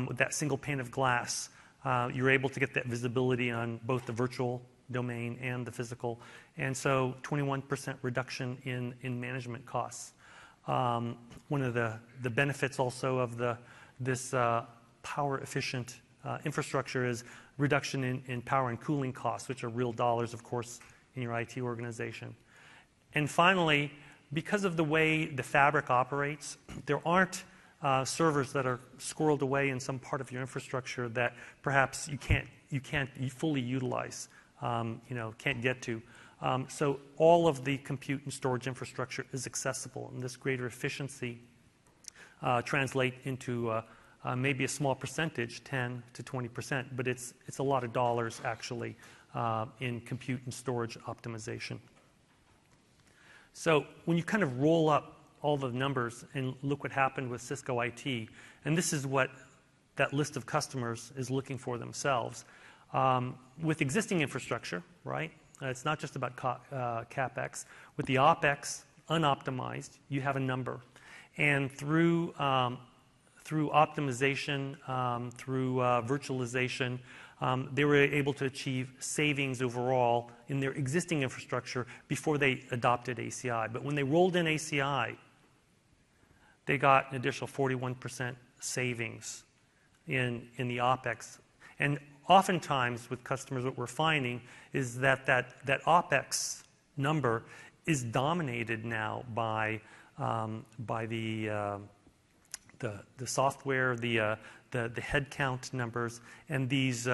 With that single pane of glass, you're able to get that visibility on both the virtual domain and the physical. And so 21% reduction in management costs. One of the benefits also of this power efficient infrastructure is reduction in power and cooling costs, which are real dollars, of course, in your IT organization. And finally, because of the way the fabric operates, there aren't servers that are squirreled away in some part of your infrastructure that perhaps you can't fully utilize, can't get to. So all of the compute and storage infrastructure is accessible, and this greater efficiency translate into maybe a small percentage, 10 to 20%, but it's a lot of dollars actually in compute and storage optimization. So when you kind of roll up all the numbers and look what happened with Cisco IT, and this is what that list of customers is looking for themselves. With existing infrastructure, right? It's not just about CapEx. With the OpEx unoptimized, you have a number. And through optimization, through virtualization, they were able to achieve savings overall in their existing infrastructure before they adopted ACI. But when they rolled in ACI, they got an additional 41% savings in the OpEx. And oftentimes with customers, what we're finding is that OpEx number is dominated now by the software, the headcount numbers, and these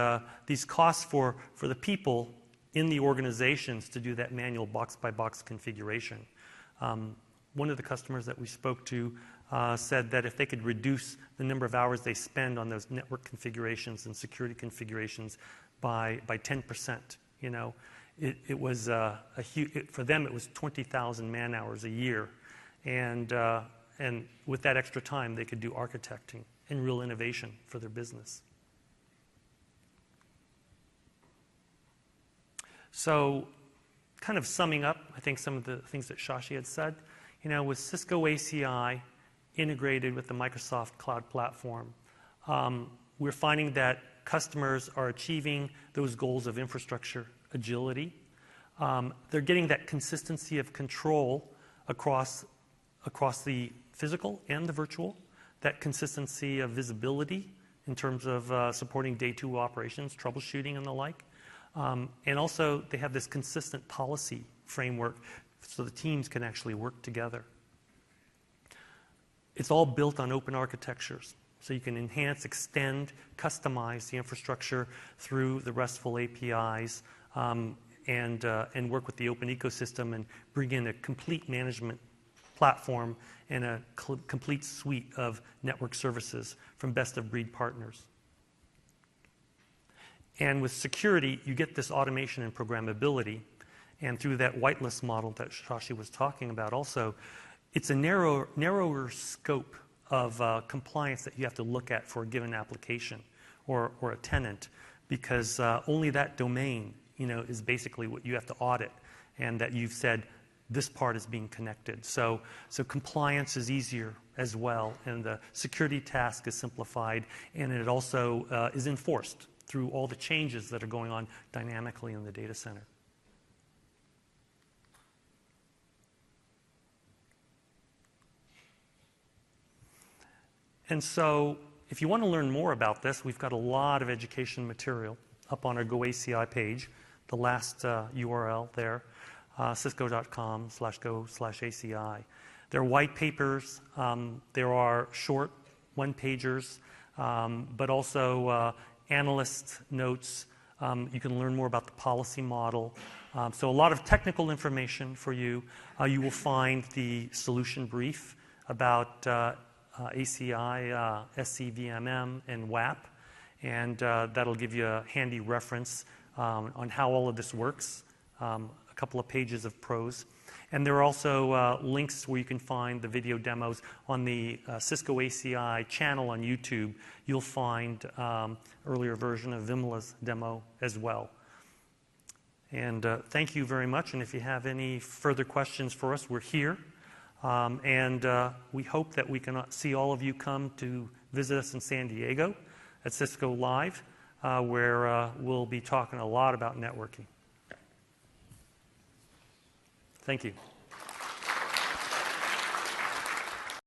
costs for the people in the organizations to do that manual box-by-box configuration. One of the customers that we spoke to said that if they could reduce the number of hours they spend on those network configurations and security configurations by 10%, it was for them it was 20,000 man hours a year, and with that extra time they could do architecting and real innovation for their business. So, kind of summing up, I think some of the things that Shashi had said, with Cisco ACI integrated with the Microsoft Cloud Platform, we're finding that customers are achieving those goals of infrastructure agility. They're getting that consistency of control across the physical and the virtual, that consistency of visibility in terms of supporting day 2 operations, troubleshooting and the like. And also they have this consistent policy framework so the teams can actually work together. It's all built on open architectures, so you can enhance, extend, customize the infrastructure through the RESTful APIs and work with the open ecosystem and bring in a complete management platform and a complete suite of network services from best-of-breed partners. And with security, you get this automation and programmability. And through that whitelist model that Shashi was talking about also, it's a narrower scope of compliance that you have to look at for a given application or a tenant, because only that domain is basically what you have to audit, and that you've said this part is being connected. So compliance is easier as well, and the security task is simplified, and it also is enforced through all the changes that are going on dynamically in the data center. And so if you want to learn more about this, we've got a lot of education material up on our Go ACI page, the last URL there, cisco.com/go/ACI. There are white papers, there are short one-pagers, but also analyst notes. You can learn more about the policy model. So a lot of technical information for you. You will find the solution brief about ACI, SCVMM, and WAP, and that'll give you a handy reference on how all of this works, a couple of pages of prose. And there are also links where you can find the video demos on the Cisco ACI channel on YouTube. You'll find earlier version of Vimla's demo as well. And thank you very much. And if you have any further questions for us, we're here. And we hope that we can see all of you come to visit us in San Diego at Cisco Live, where we'll be talking a lot about networking. Thank you.